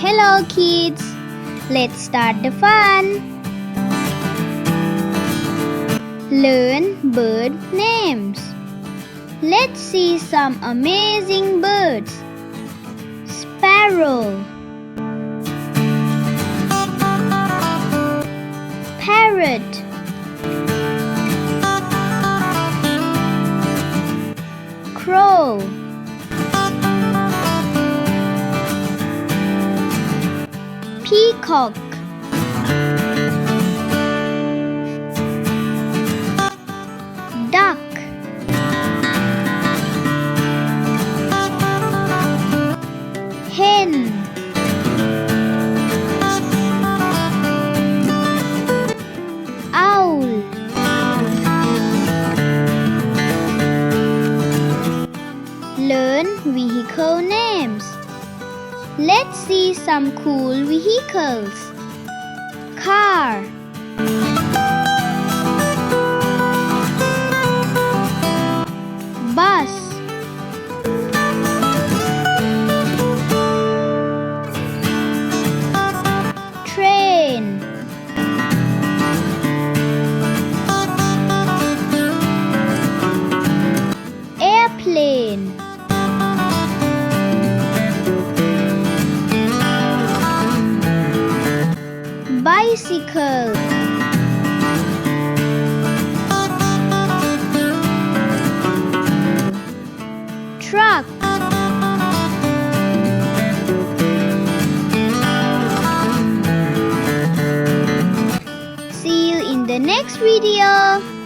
Hello kids, let's start the fun. Learn bird names. Let's see some amazing birds. Sparrow, Parrot, Crow, Peacock, Duck, Hen, Owl, Learn vehicle names. Let's see some cool vehicles. Car, bus, train, airplane, bicycle, truck. See you in the next video.